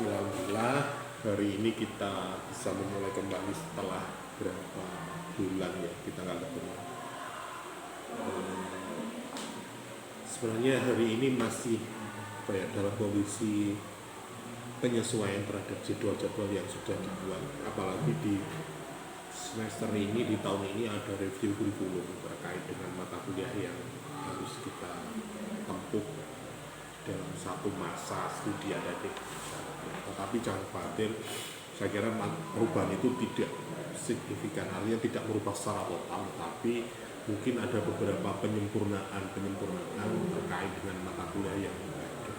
Alhamdulillah hari ini kita bisa memulai kembali setelah berapa bulan ya kita nggak ketemu. Sebenarnya hari ini masih dalam kondisi penyesuaian terhadap jadwal-jadwal yang sudah dibuat, apalagi di semester ini, di tahun ini ada review kurikulum terkait dengan mata kuliah yang harus kita tempuh dalam satu masa studi adik. Tetapi jangan khawatir, saya kira perubahan itu tidak signifikan, artinya tidak merubah secara total, tapi mungkin ada beberapa penyempurnaan terkait dengan mata kuliah yang ada.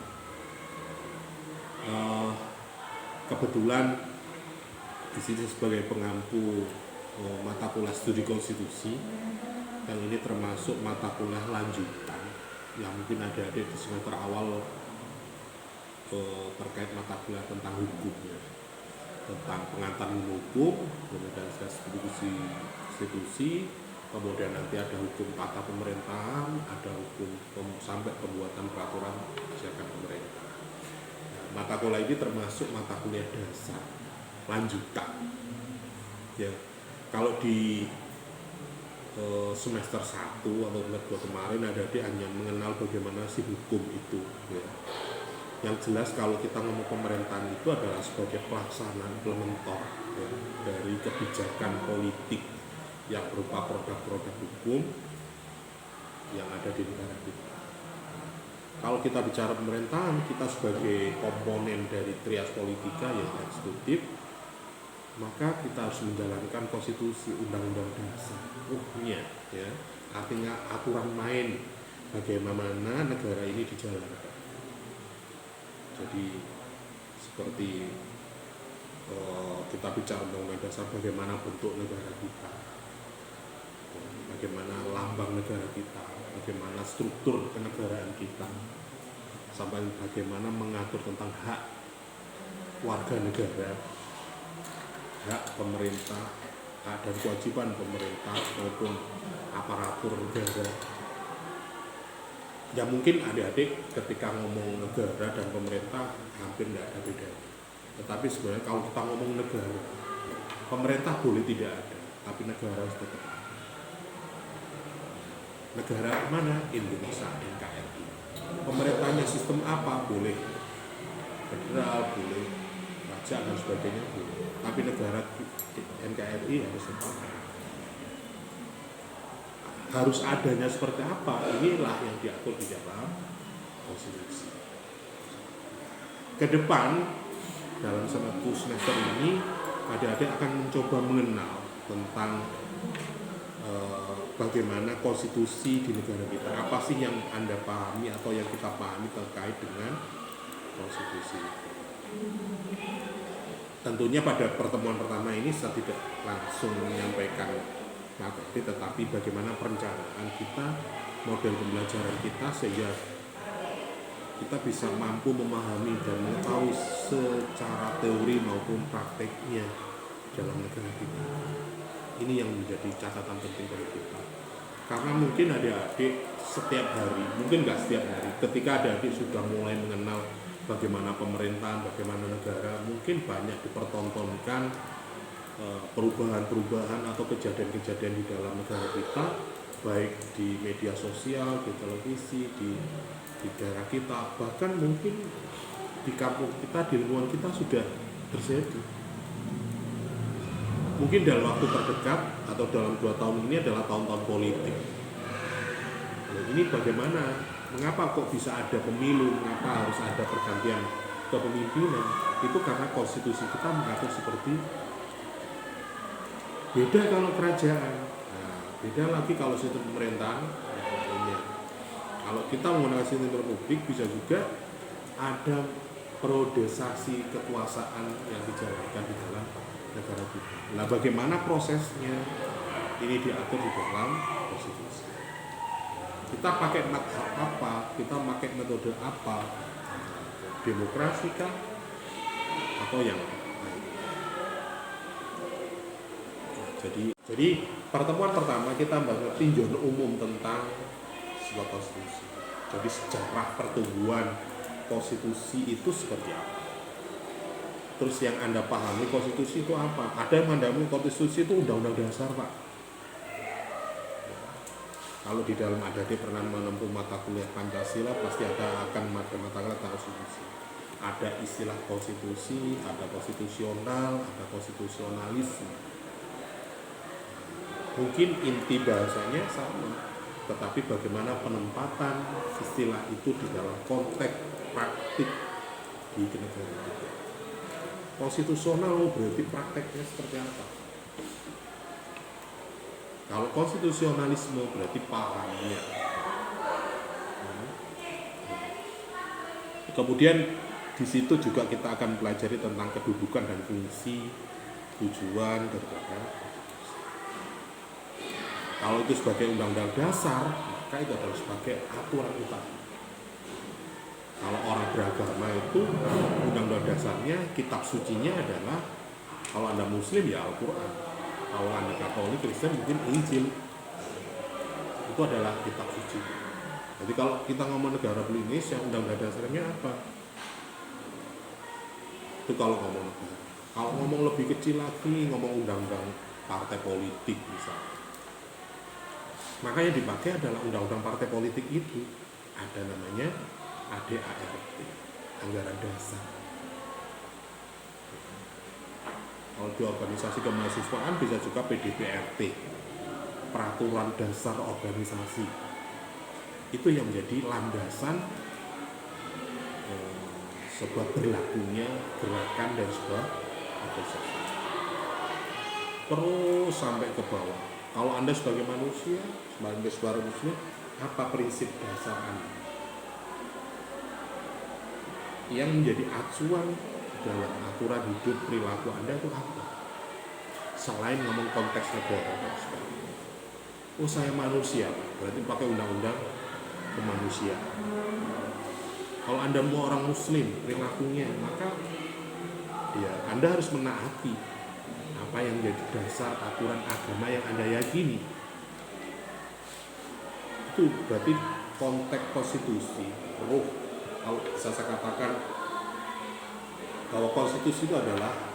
Kebetulan di sini sebagai pengampu mata kuliah studi konstitusi, yang ini termasuk mata kuliah lanjutan yang mungkin ada di semester awal terkait mata kuliah tentang hukum ya, tentang pengantar hukum, kemudian konstitusi, kemudian nanti ada hukum tata pemerintahan, ada hukum sampai pembuatan peraturan kebijakan pemerintah. Nah, mata kuliah ini termasuk mata kuliah dasar lanjutan ya. Kalau di semester 1 atau semester 2 kemarin ada hanya mengenal bagaimana sih hukum itu ya. Yang jelas kalau kita ngomong pemerintahan itu adalah sebagai pelaksanaan implementer ya, dari kebijakan politik yang berupa produk-produk hukum yang ada di negara kita. Kalau kita bicara pemerintahan, kita sebagai komponen dari trias politika yang eksekutif, maka kita harus menjalankan konstitusi, undang-undang dasar, ya, artinya aturan main bagaimana negara ini dijalankan. Jadi seperti kita bicara undang-undang dasar, bagaimana bentuk negara kita, bagaimana lambang negara kita, bagaimana struktur kenegaraan kita, sampai bagaimana mengatur tentang hak warga negara, hak pemerintah, hak dan kewajiban pemerintah maupun aparatur negara. Ya mungkin adik-adik ketika ngomong negara dan pemerintah hampir tidak ada bedanya. Tetapi sebenarnya kalau kita ngomong negara, pemerintah boleh tidak ada, tapi negara harus tetap ada. Negara mana? Indonesia, NKRI. Pemerintahnya sistem apa? Boleh federal, boleh raja dan sebagainya boleh. Tapi negara NKRI harus tetap ada. Harus adanya seperti apa, inilah yang diatur di dalam konstitusi. Ke depan dalam semester ini adik-adik akan mencoba mengenal tentang bagaimana konstitusi di negara kita, apa sih yang Anda pahami atau yang kita pahami terkait dengan konstitusi. Tentunya pada pertemuan pertama ini saya tidak langsung menyampaikan materi, tetapi bagaimana perencanaan kita, model pembelajaran kita, sehingga kita bisa mampu memahami dan mengetahui secara teori maupun prakteknya dalam negara kita. Ini yang menjadi catatan penting bagi kita, karena mungkin adik-adik setiap hari, mungkin nggak setiap hari, ketika adik-adik sudah mulai mengenal bagaimana pemerintahan, bagaimana negara, mungkin banyak dipertontonkan perubahan-perubahan atau kejadian-kejadian di dalam negara kita, baik di media sosial, di televisi, di daerah kita, bahkan mungkin di kampung kita, di lingkungan kita sudah terjadi. Mungkin dalam waktu terdekat atau dalam 2 tahun ini adalah tahun-tahun politik. Nah, ini bagaimana? Mengapa kok bisa ada pemilu? Mengapa harus ada pergantian kepemimpinan? Itu karena konstitusi kita mengatur seperti beda kalau kerajaan, nah, beda lagi kalau sistem pemerintahan. Kalau kita menggunakan sistem republik, bisa juga ada periodisasi kekuasaan yang dijalankan di dalam negara kita. Nah, bagaimana prosesnya? Ini diatur di dalam konstitusi. Kita pakai mazhab apa? Kita pakai metode apa? Demokrasi kah? Atau yang lain? Jadi pertemuan pertama kita bahas tinjauan umum tentang sebuah konstitusi. Jadi sejarah pertumbuhan konstitusi itu seperti apa? Terus yang Anda pahami konstitusi itu apa? Ada yang memahami konstitusi itu undang-undang dasar, Pak. Kalau di dalam adik pernah menempuh mata kuliah Pancasila, pasti akan mata kuliah konstitusi. Ada istilah konstitusi, ada konstitusional, ada konstitusionalisme. Mungkin inti bahasanya sama, tetapi bagaimana penempatan istilah itu di dalam konteks praktik di negara. Konstitusional berarti prakteknya seperti apa? Kalau konstitusionalisme berarti pahamnya. Kemudian di situ juga kita akan pelajari tentang kedudukan dan fungsi, tujuan daripada. Kalau itu sebagai undang-undang dasar, maka itu adalah sebagai aturan utama. Kalau orang beragama itu undang-undang dasarnya, kitab sucinya adalah, kalau Anda Muslim ya Al-Quran, kalau Anda Katolik, Kristen mungkin Injil. Itu adalah kitab suci. Jadi kalau kita ngomong negara Indonesia, undang-undang dasarnya apa? Itu kalau ngomong negara. Kalau ngomong lebih kecil lagi, ngomong undang-undang partai politik misalnya. Maka yang dipakai adalah undang-undang partai politik itu. Ada namanya ADART, anggaran dasar. Kalau di organisasi kemahasiswaan bisa juga PDPRT, peraturan dasar organisasi. Itu yang menjadi landasan sebuah berlakunya gerakan dan sebuah organisasi. Terus sampai ke bawah. Kalau Anda sebagai manusia, sebagai seorang muslim, apa prinsip dasar Anda? Yang menjadi acuan dalam aturan hidup perilaku Anda itu apa? Selain ngomong konteks negara, oh saya manusia, berarti pakai undang-undang kemanusiaan. Kalau Anda mau orang muslim perilakunya, maka ya Anda harus menaati apa yang menjadi dasar aturan agama yang Anda yakini. Itu berarti konteks konstitusi, ruh. Kalau bisa saya katakan bahwa konstitusi itu adalah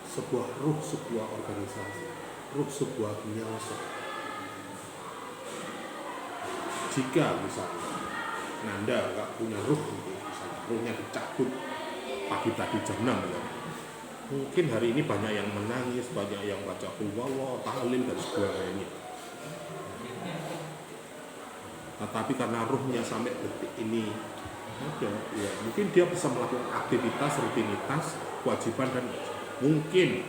sebuah ruh sebuah organisasi, ruh sebuah penyawa. Jika misalnya Anda nggak punya ruh, misalnya ruhnya dicabut pagi tadi jam 6 ya, mungkin hari ini banyak yang menangis, banyak yang baca qul tahlil dan sebagainya. Tetapi karena ruhnya sampai detik ini ada, ya mungkin dia bisa melakukan aktivitas, rutinitas, kewajiban dan mungkin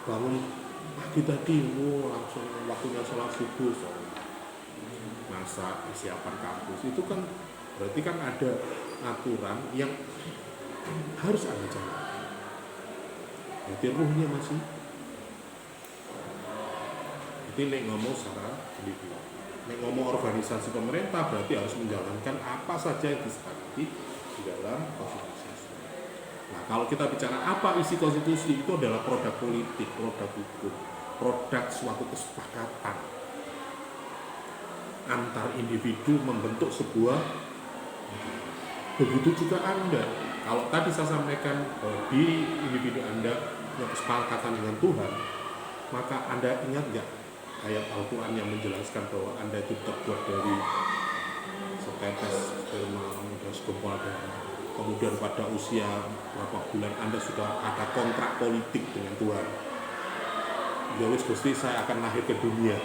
bangun pagi tadi, langsung waktunya sholat subuh, masak, persiapan kampus, itu kan berarti kan ada aturan yang harus Anda jalankan. Jadi ruhnya masih. Jadi nek ngomong secara individu. Nek ngomong organisasi pemerintah berarti harus menjalankan apa saja yang disepakati di dalam konstitusi. Nah, kalau kita bicara apa isi konstitusi, itu adalah produk politik, produk hukum, produk suatu kesepakatan antar individu membentuk sebuah. Begitu juga Anda. Kalau tadi saya sampaikan di individu Anda yang kesepakatan dengan Tuhan, maka Anda ingat nggak ayat Al-Quran yang menjelaskan bahwa Anda itu terbuat dari setetes sperma dan segumpal darah. Kemudian pada usia berapa bulan Anda sudah ada kontrak politik dengan Tuhan. Ya wis Gusti, saya akan lahir ke dunia.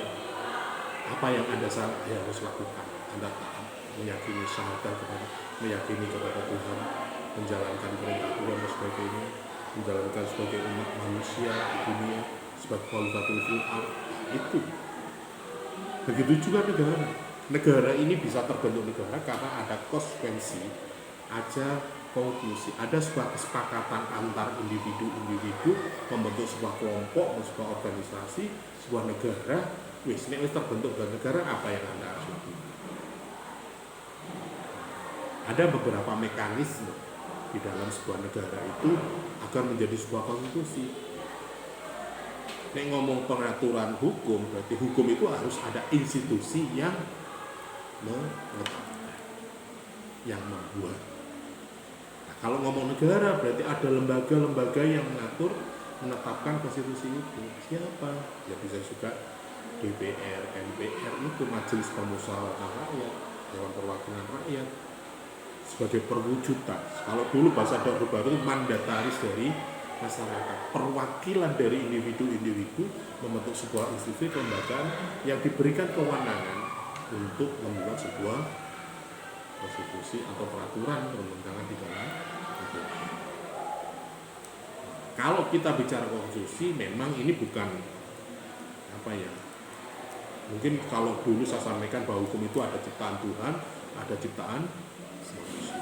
Apa yang Anda harus lakukan? Anda taat, meyakini syahadat kepada, meyakini kepada Tuhan, menjalankan perintah Tuhan dan sebagainya, menjalankan sebagai umat manusia di dunia, sebagai khalifatul fil ardh. Itu. Begitu juga negara. Negara ini bisa terbentuk negara karena ada konsekuensi, ada konklusi, ada sebuah kesepakatan antar individu membentuk sebuah kelompok, sebuah organisasi, sebuah negara. Wis terbentuk negara, apa yang Anda harus lakukan? Ada beberapa mekanisme di dalam sebuah negara itu agar menjadi sebuah konstitusi. Nek ngomong pengaturan hukum, berarti hukum itu harus ada institusi yang menetapkan, yang membuat. Nah, Kalau ngomong negara berarti ada lembaga-lembaga yang menetapkan konstitusi itu. Siapa? Ya bisa juga DPR, MPR itu Majelis Permusyawaratan Rakyat, Dewan Perwakilan Rakyat sebagai perwujudan. Kalau dulu bahasa Orde Baru itu mandataris dari masyarakat, perwakilan dari individu-individu membentuk sebuah institusi kelembagaan yang diberikan kewenangan untuk membuat sebuah konstitusi atau peraturan perundang-undangan di dalam itu. Kalau kita bicara konstitusi, memang ini bukan apa ya? Mungkin kalau dulu saya sampaikan bahwa hukum itu ada ciptaan Tuhan, ada ciptaan manusia.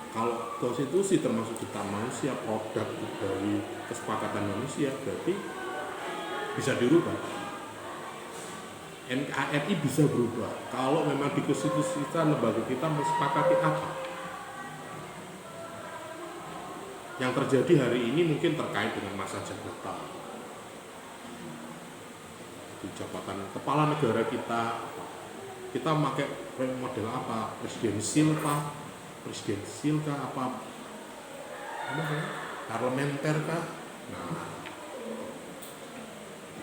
Kalau konstitusi termasuk ciptaan manusia, produk dari kesepakatan manusia, berarti bisa dirubah. NKRI bisa berubah kalau memang di konstitusi kita, lembaga kita mensepakati apa. Yang terjadi hari ini mungkin terkait dengan masa jabatan. Di jabatan kepala negara kita pakai model apa? Presidensil kah? Apa? Parlementer kah? Nah,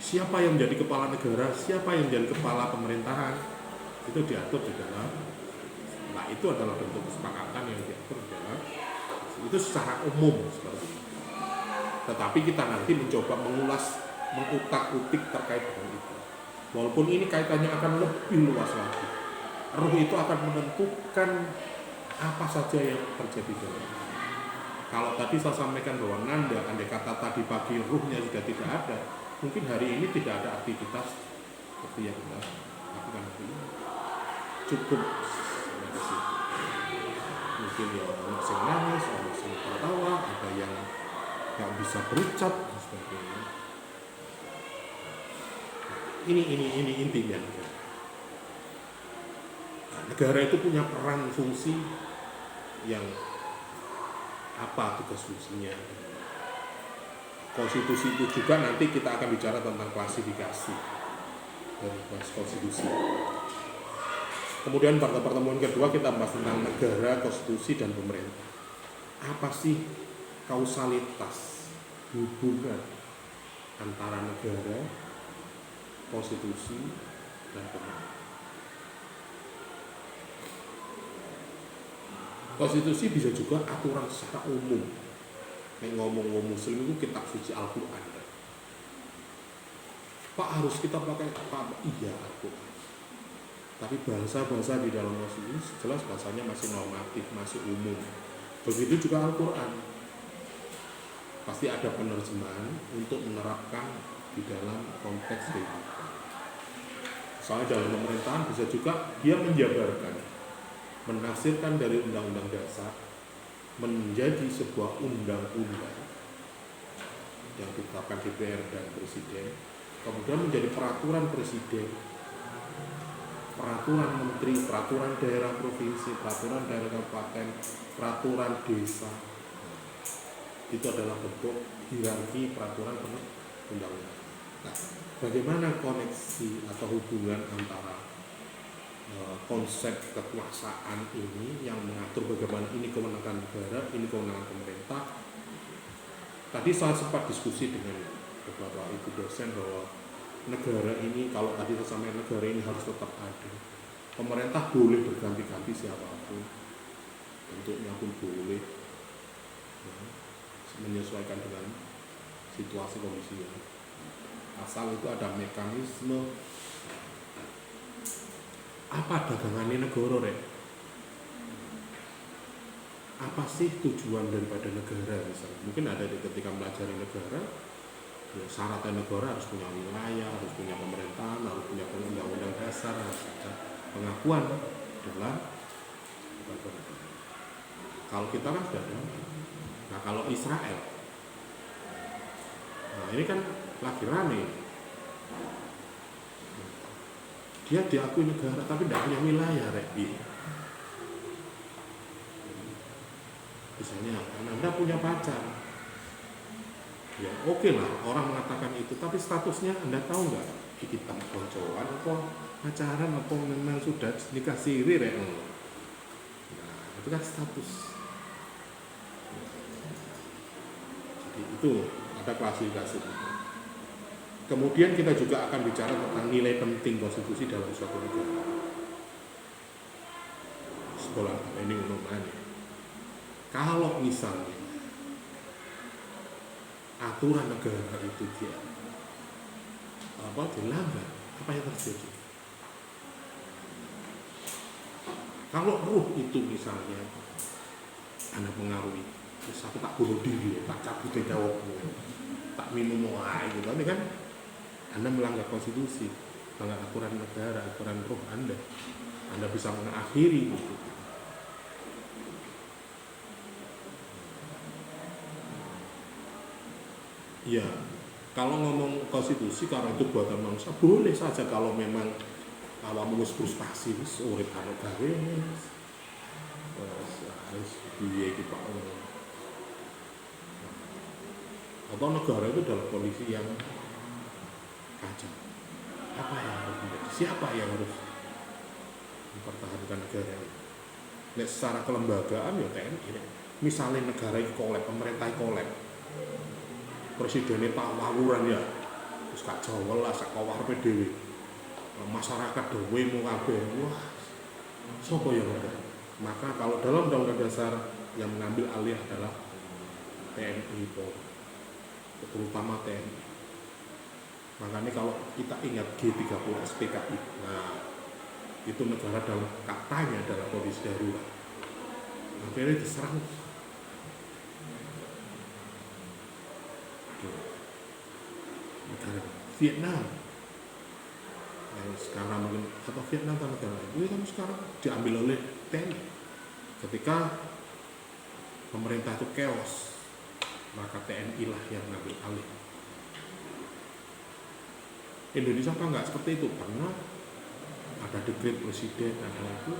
siapa yang menjadi kepala negara, siapa yang menjadi kepala pemerintahan, itu diatur di dalam. Nah, itu adalah bentuk kesepakatan yang diatur di dalam. Itu secara umum seperti itu. Tetapi kita nanti mencoba mengutak-utik terkait dengan itu. Walaupun ini kaitannya akan lebih luas lagi. Ruh itu akan menentukan apa saja yang terjadi dalam. Kalau tadi saya sampaikan bahwa nanda, andai kata tadi pagi ruhnya sudah tidak ada, mungkin hari ini tidak ada aktivitas seperti yang kita lakukan hari ini. Cukup dari situ. Mungkin ya orang yang nangis, orang yang tertawa, ada yang nggak bisa berucap dan sebagainya. Ini intinya. Nah, negara itu punya peran fungsi yang apa tugas fungsinya. Konstitusi itu juga nanti kita akan bicara tentang klasifikasi dari konstitusi. Kemudian pada pertemuan kedua kita bahas tentang negara, konstitusi, dan pemerintah. Apa sih kausalitas hubungan antara negara, konstitusi, dan pemerintah? Konstitusi bisa juga aturan secara umum. Yang ngomong Muslim itu kitab suci Al-Quran. Pak, harus kita pakai apa? Iya, Al-Quran. Tapi bahasa-bahasa di dalam konstitusi jelas bahasanya masih normatif, masih umum. Begitu juga Al-Quran. Pasti ada penerjemahan untuk menerapkan di dalam konteks kehidupan. Soalnya dalam pemerintahan bisa juga dia menjabarkan, menafsirkan dari undang-undang dasar menjadi sebuah undang-undang yang ditetapkan DPR dan Presiden, kemudian menjadi peraturan Presiden, peraturan menteri, peraturan daerah provinsi, peraturan daerah kabupaten, peraturan desa. Itu adalah bentuk hierarki peraturan undang-undang. Nah, bagaimana koneksi atau hubungan antara konsep kekuasaan ini yang mengatur bagaimana ini kewenangan negara, ini kewenangan pemerintah. Tadi saya sempat diskusi dengan beberapa ibu dosen bahwa negara ini, kalau tadi saya sampaikan negara ini harus tetap ada. Pemerintah boleh berganti-ganti siapapun, bentuknya pun boleh, ya, menyesuaikan dengan situasi kondisinya. Asal itu ada mekanisme. Apa dagangannya negara, Rek? Apa sih tujuan daripada negara misalnya? Mungkin ada ketika mempelajari negara, ya, syaratnya negara harus punya wilayah, harus punya pemerintahan, harus punya undang-undang dasar, harus ada pengakuan dalam negara. Kalau kita kan sudah ada. Nah, kalau Israel, nah ini kan lagi rame. Dia diakui negara tapi tidak punya wilayah, Rek. Misalnya, Anda punya pacar, ya oke lah orang mengatakan itu, tapi statusnya Anda tahu nggak? Kita koncoan atau pacaran atau memang sudah nikah siri, Rek? Nah, itu kan status. Itu ada klasifikasi. Kemudian kita juga akan bicara tentang nilai penting konstitusi dalam suatu negara. Sekolah ini umumnya. Kalau misalnya aturan negara itu dia dilanggar, apa yang terjadi? Kalau ruh itu misalnya Anda mengaruhi, terus aku tak bunuh diri, tak cabut jawabmu, tak minum wine, gitu kan? Anda melanggar konstitusi, melanggar aturan negara, aturan ruh Anda bisa mengakhiri gitu. Ya, kalau ngomong konstitusi karena itu buatan manusia boleh saja kalau memang awakmu wis frustasi wis urip karo gawe wis piye iki Pak. Atau negara itu dalam kondisi yang kacau. Apa yang harus menjadi? Siapa yang harus mempertahankan negara ini? Nek secara kelembagaan ya TNI. Misalnya negara ini kolab, pemerintah kolab, presidennya tak wawuran ya, terus gak jawel lah, sak kawar PDW, masyarakat dewe mau kabeh, wah, siapa yang ada? Maka kalau dalam undang-undang dasar yang mengambil alih adalah TNI Polri, terutama TNI. Makanya kalau kita ingat G30 SPKI, nah itu negara dalam katanya dalam kondisi darurat, akhirnya diserang. Negara Vietnam yang sekarang mungkin atau Vietnam atau negara itu kan sekarang diambil oleh TNI. Ketika pemerintah itu chaos, maka TNI lah yang mengambil alih. Indonesia apa enggak seperti itu? Karena ada dekret presiden, ada itu.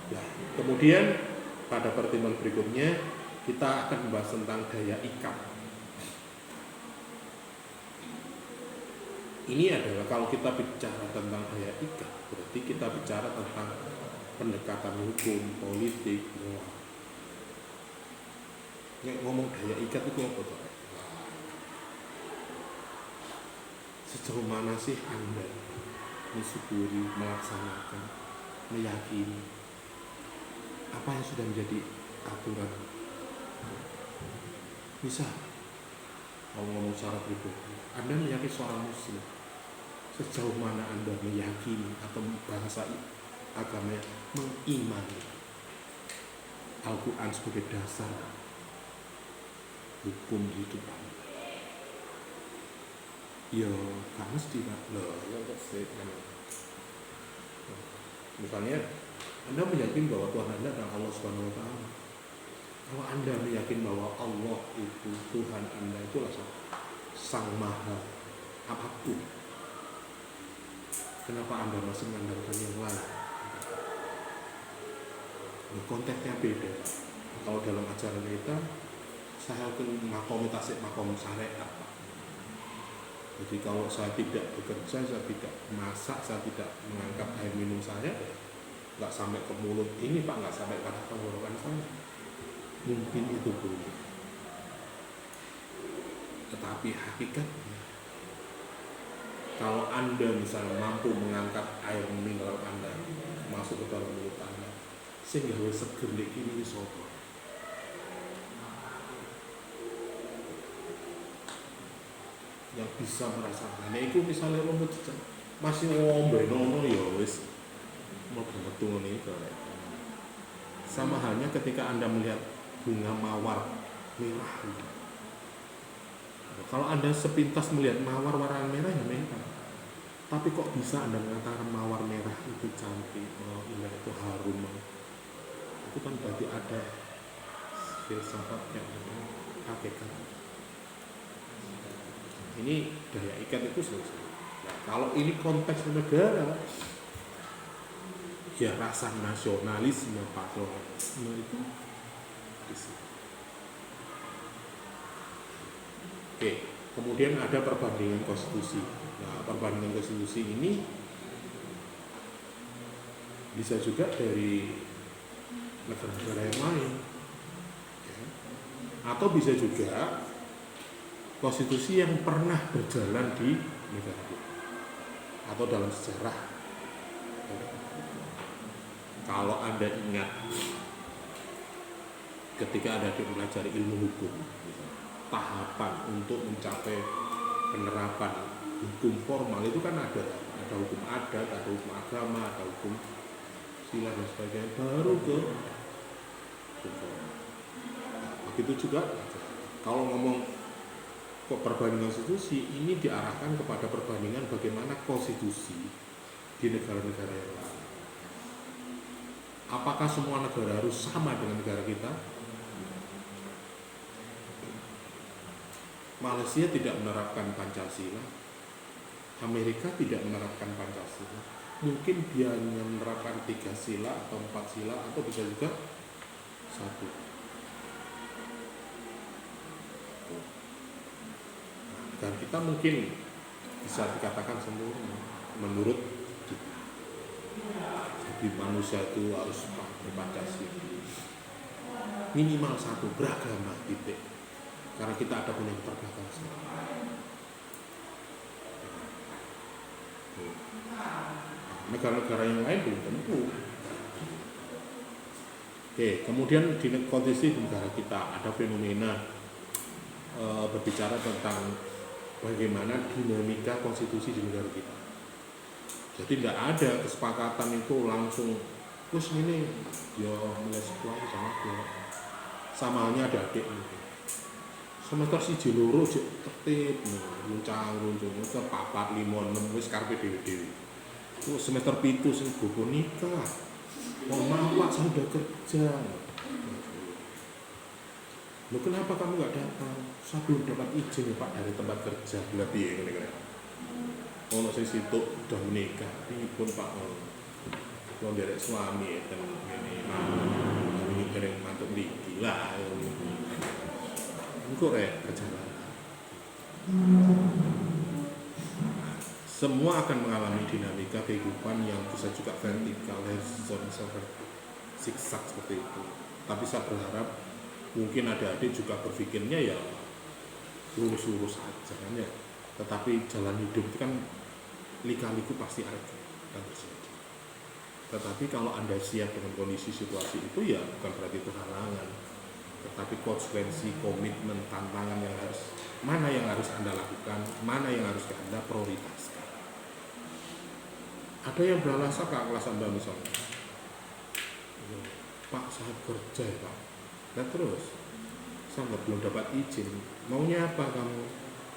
Ya, kemudian pada pertemuan berikutnya kita akan membahas tentang daya ikat. Ini adalah kalau kita bicara tentang daya ikat, berarti kita bicara tentang pendekatan hukum, politik, moral. Ngomong daya ikat itu apa tuh? Sejauh mana sih Anda mensyukuri, melaksanakan, meyakini apa yang sudah menjadi aturan? Bisa ngomong secara pribadi, Anda meyakini seorang muslim, sejauh mana Anda meyakini atau bahasa agamanya mengimani Al-Quran sebagai dasar hukum hidup Anda? Ya, gak mesti Pak. Misalnya Anda meyakini bahwa Tuhan Anda adalah Allah Subhanahu wa Ta'ala. Kalau Anda meyakini bahwa Allah itu Tuhan Anda, itulah Sang Maha apapun, kenapa Anda masih mengandalkan yang lain? Konteksnya beda. Kalau dalam ajaran kita, saya akan makom tasik makom syariat. Jadi kalau saya tidak bekerja, saya tidak masak, saya tidak mengangkat air minum saya, nggak sampai ke mulut ini Pak, nggak sampai pada tenggorokan saya. Mungkin itu boleh, tetapi hakikatnya kalau Anda misalnya mampu mengangkat air mineral Anda masuk ke dalam mulut Anda sehingga seger ini sopo yang bisa merasakan. Nah itu misalnya rumput masih ngombe nono ya wis mau metu ngene iki. Sama halnya ketika Anda melihat bunga mawar merah. Kalau Anda sepintas melihat mawar warna merah ya merah. Tapi kok bisa Anda mengatakan mawar merah itu cantik, indah, itu harum? Itu kan berarti ada filsafat yang hakikat. Ini daya ikat itu selesai. Nah, kalau ini konteks negara, ya rasa nasionalisme, patriotisme itu. Oke, kemudian ada perbandingan konstitusi. Nah, perbandingan konstitusi ini bisa juga dari negara-negara yang lain. Atau bisa juga konstitusi yang pernah berjalan di negara kita atau dalam sejarah. Kalau Anda ingat ketika ada mempelajari ilmu hukum, tahapan untuk mencapai penerapan hukum formal itu kan ada hukum adat, ada hukum agama, ada hukum sila dan sebagainya, baru ke hukum formal. Begitu juga kalau ngomong kok perbandingan konstitusi, ini diarahkan kepada perbandingan bagaimana konstitusi di negara-negara yang lain. Apakah semua negara harus sama dengan negara kita? Malaysia tidak menerapkan Pancasila, Amerika tidak menerapkan Pancasila. Mungkin dia hanya menerapkan 3 sila atau 4 sila, atau bisa juga 1. Dan kita mungkin bisa dikatakan sempurna menurut kita. Jadi manusia itu harus Pancasila, minimal 1, beragama, titik. Karena kita ada punya keterbatasan. Negara-negara yang lain belum tentu. Oke, kemudian di kondisi negara kita ada fenomena berbicara tentang bagaimana dinamika konstitusi di negara kita. Jadi tidak ada kesepakatan itu langsung terus ini ya mulai sekolah sama halnya adik semester 1 loro tertib luncang semester 4 5 6 wis karepe dhewe-dhewe. Terus semester 7 sing bobo nikah. Mohon maaf Pak, saya udah kerja. Loh kenapa kamu nggak datang? Saya belum dapat izin ya Pak dari tempat kerja. Berarti ya ini ono sing situ udah menikah. Pun Pak kalau derek suami dan ini kering mantuk diki lah. Engko rek perjalanan. Semua akan mengalami dinamika kehidupan yang bisa juga vertikal, horizontal, zigzag seperti itu. Tapi saya berharap mungkin adik-adik juga berpikirnya ya lurus-lurus aja kan ya. Tetapi jalan hidup itu kan lika-liku pasti ada dan terjadi. Tetapi kalau Anda siap dengan kondisi situasi itu ya bukan berarti itu halangan, tetapi konsekuensi, komitmen, tantangan yang harus mana yang harus Anda lakukan, mana yang harus Anda prioritaskan. Ada yang beralasan Kak, kelas Anda misalnya, Pak saya kerja ya Pak, nah terus saya belum dapat izin, maunya apa kamu?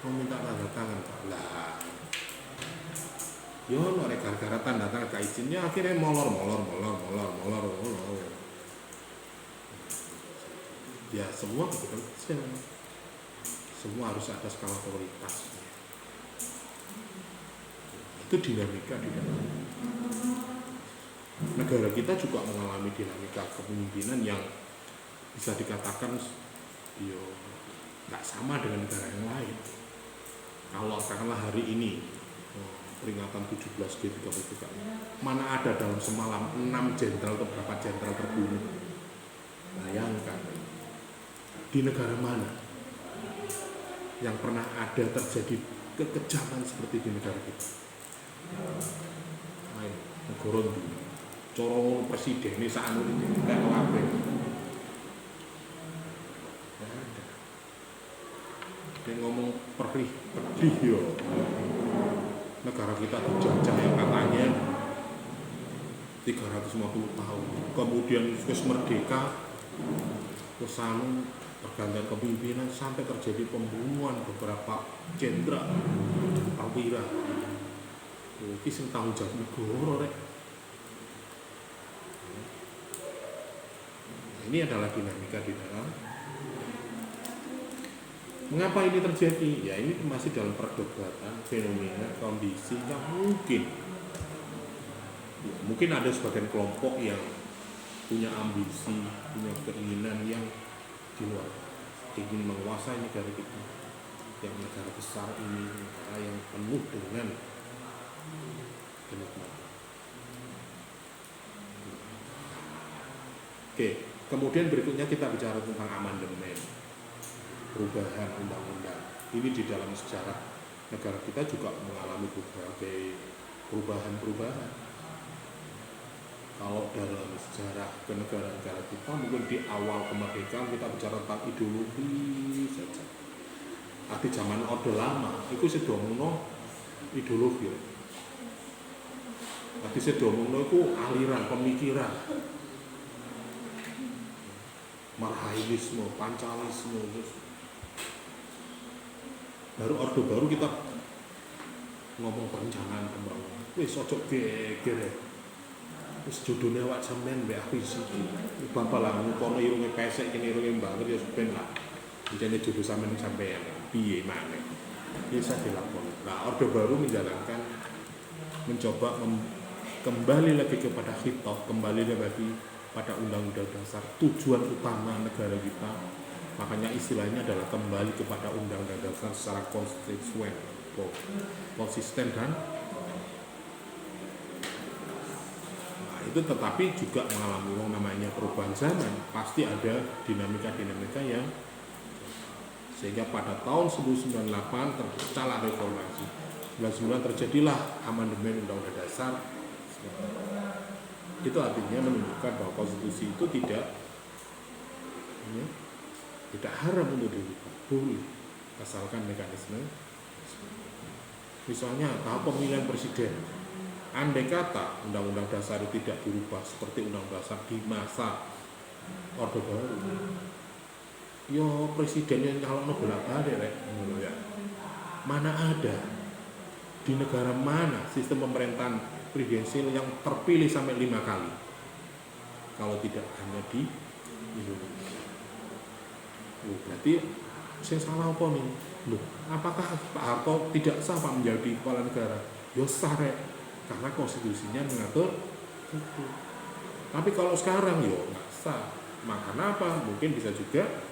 Mau minta tanda tangan Pak? Lah yo gara-gara tanda tangan ke izinnya akhirnya molor. Ya semua bekerja, semua harus ada skala prioritas. Itu dinamika di dalam negara kita juga mengalami dinamika kepemimpinan yang bisa dikatakan yo nggak sama dengan negara yang lain. Kalau katakanlah hari ini peringatan 17 G33, mana ada dalam semalam 6 jenderal atau berapa jenderal terbunuh. Bayangkan di negara mana yang pernah ada terjadi kekejaman seperti di negara kita. Negara dulu corong presiden ini saat ini kayak apa? Dia ngomong perih yo. Negara kita dijajah yang katanya 350 tahun. Kemudian wis merdeka, terus pergantian kepemimpinan sampai terjadi pembunuhan beberapa jenderal perwira. Iki sing tanggung jawab negara rek. Ini adalah dinamika di dalam. Mengapa ini terjadi? Ya ini masih dalam perdebatan fenomena kondisi yang mungkin. Ya, mungkin ada sebagian kelompok yang punya ambisi, punya keinginan yang di luar, ingin menguasai negara kita, yang negara besar ini, negara yang penuh dengan kenikmatan. Oke, kemudian berikutnya kita bicara tentang amandemen. perubahan undang-undang. Ini di dalam sejarah negara kita juga mengalami berbagai perubahan-perubahan. Kalau dalam sejarah ke negara-negara kita, mungkin di awal kemerdekaan kita bicara tentang ideologi saja. Tapi zaman Orde Lama, itu sedomono ideologi. Tapi sedomono itu aliran pemikiran, marxisme, pancalisme. Baru Orde Baru kita ngomong perencanaan pembangunan. Wis ojo geger. Wis judulnya awak sampean mbek aku siji. Bapak lah ngono irunge pesek kene irunge banget ya ben lah. Jane judul sampean piye maneh. Bisa dilakukan. Nah, Orde Baru mencoba kembali lagi kepada khitab, kembali lagi pada Undang-Undang Dasar, tujuan utama negara kita. Makanya istilahnya adalah kembali kepada Undang-Undang Dasar secara konstituen, konsisten dan itu, tetapi juga mengalami namanya perubahan zaman, pasti ada dinamika-dinamika yang sehingga pada tahun 1998 terpecahlah reformasi. 1999 terjadilah amandemen Undang-Undang Dasar. Itu artinya menunjukkan bahwa konstitusi itu tidak haram untuk dirubah, boleh, asalkan mekanisme. Misalnya tahap pemilihan presiden, andai kata Undang-Undang Dasar itu tidak dirubah seperti Undang-Undang Dasar di masa Orde Baru, yo presidennya nyalon bolak-balik ya. Mana ada di negara mana sistem pemerintahan presidensial yang terpilih sampai 5 kali, kalau tidak hanya di Indonesia. Berarti saya salah apa nih? Loh, apakah Pak Harto tidak sah Pak menjadi kepala negara? Yo sah karena konstitusinya mengatur itu. Tapi kalau sekarang yo nggak sah. Maka apa? Mungkin bisa juga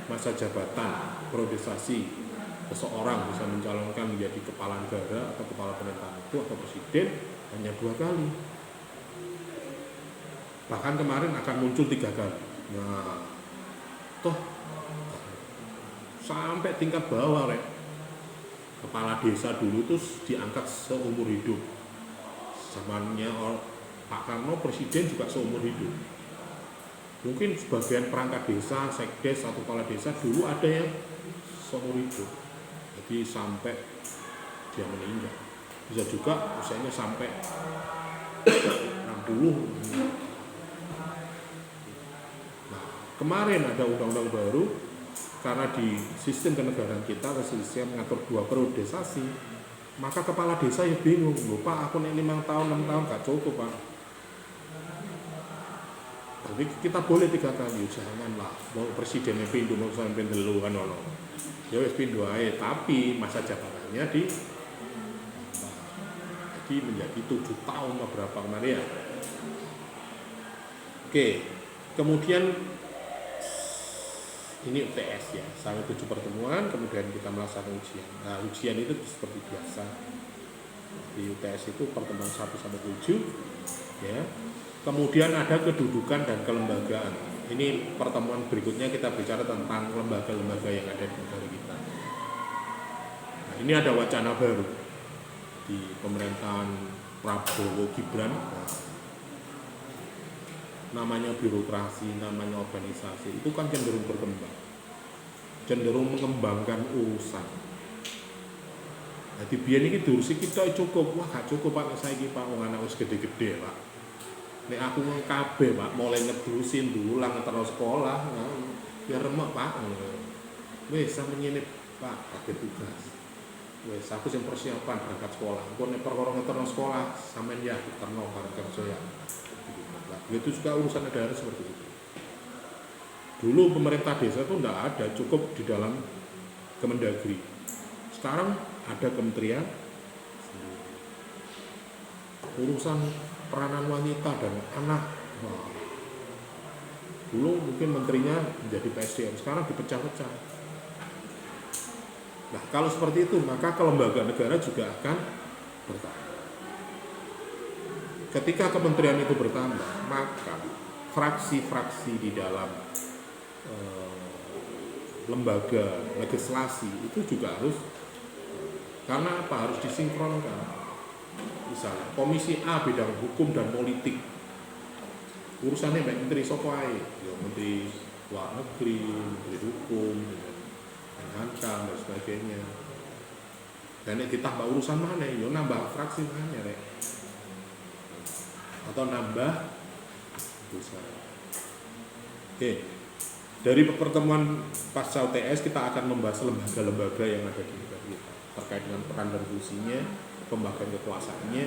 masa jabatan priorisasi seseorang bisa mencalonkan menjadi kepala negara atau kepala pemerintahan itu atau presiden hanya 2 kali. Bahkan kemarin akan muncul 3 kali. Nah, toh sampai tingkat bawah kepala desa dulu terus diangkat seumur hidup. Zamannya Pak Karno presiden juga seumur hidup. Mungkin sebagian perangkat desa, sekdes atau kepala desa dulu ada yang seumur hidup. Jadi sampai dia meninggal. Bisa juga usianya sampai 60. Nah, kemarin ada undang-undang baru karena di sistem kenegaraan kita konstitusi mengatur 2 periodisasi, maka kepala desa ya bingung, loh Pak, aku nih 5 tahun, 6 tahun gak cukup Pak. Tapi kita boleh 3 kali, janganlah mau presidennya pindu, mau sampai dulu kan ono. Ya wis pindu ae, tapi masa jabatannya jadi menjadi 7 tahun atau berapa kemarin ya. Oke, kemudian ini UTS ya, sampai 7 pertemuan, kemudian kita melaksanakan ujian. Nah, ujian itu seperti biasa. Di UTS itu pertemuan 1 sampai 7 ya. Kemudian ada kedudukan dan kelembagaan. Ini pertemuan berikutnya kita bicara tentang lembaga-lembaga yang ada di negara kita. Nah, ini ada wacana baru di pemerintahan Prabowo Gibran. Nah, namanya birokrasi, namanya organisasi, itu kan cenderung berkembang, cenderung mengembangkan urusan. Jadi biar ini dursi kita cukup, wah gak cukup Pak, saya ini Pak, wong anak wis gede-gede Pak. Nek aku kabeh Pak, mulai ngedusin dulu lah ngeterus sekolah, biar remek Pak. Wis sampe ngene Pak, pakai tugas. Wis aku sing persiapan berangkat sekolah. Engko nek perkara ngeterus sekolah, sampean ya diterno bareng kerja ya. Itu juga urusan negara seperti itu. Dulu pemerintah desa itu tidak ada, cukup di dalam Kemendagri. Sekarang ada kementerian urusan peranan wanita dan anak. Nah, dulu mungkin menterinya menjadi PSDM, sekarang dipecah-pecah. Nah, kalau seperti itu, maka kelembagaan negara juga akan bertambah. Ketika kementerian itu bertambah, maka fraksi-fraksi di dalam lembaga legislasi itu juga harus, karena apa, harus disinkronkan. Misalnya Komisi A bidang hukum dan politik, urusannya Mbak Menteri Sopai, ya Menteri Luar Negeri, Menteri Hukum, Menhankam dan sebagainya. Dan ditambah urusan mana, ya nambah fraksi mana rek, atau nambah urusan. Oke, dari pertemuan pasca UTS kita akan membahas lembaga-lembaga yang ada di negara kita terkait dengan peran dan fungsinya, pembagian kekuasaannya,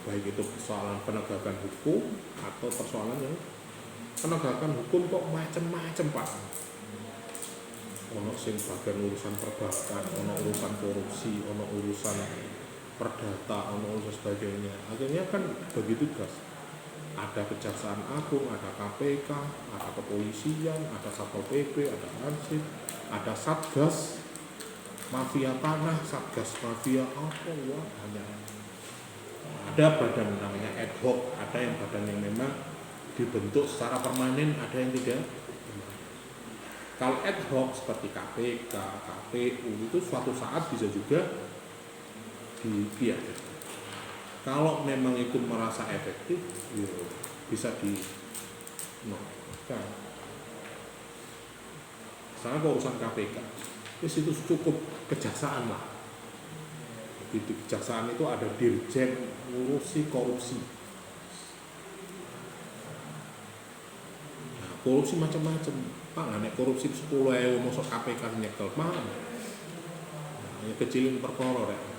baik itu persoalan penegakan hukum atau persoalan yang penegakan hukum kok macam-macam Pak. Ono sing bagian urusan perbankan, ono urusan korupsi, ono urusan perdata, ono urusan sebagainya. Akhirnya kan begitu guys. Ada Kejaksaan Agung, ada KPK, ada kepolisian, ada Satpol PP, ada Ansip, ada Satgas mafia tanah, Satgas mafia apa ya, hanya ada badan namanya ad hoc, ada yang badan yang memang dibentuk secara permanen, ada yang tidak. Kalau ad hoc seperti KPK, KPU itu suatu saat bisa juga ditiadakan. Kalau memang itu merasa efektif, ya bisa di kan. Misalnya kalau urusan KPK, itu cukup kejaksaan lah. Di kejaksaan itu ada dirjen ngurusi korupsi. Nah, korupsi macam-macam. Pak, nek korupsi 10.000 masuk KPK nyekel, Pak. Nah, kecilin perkara rek.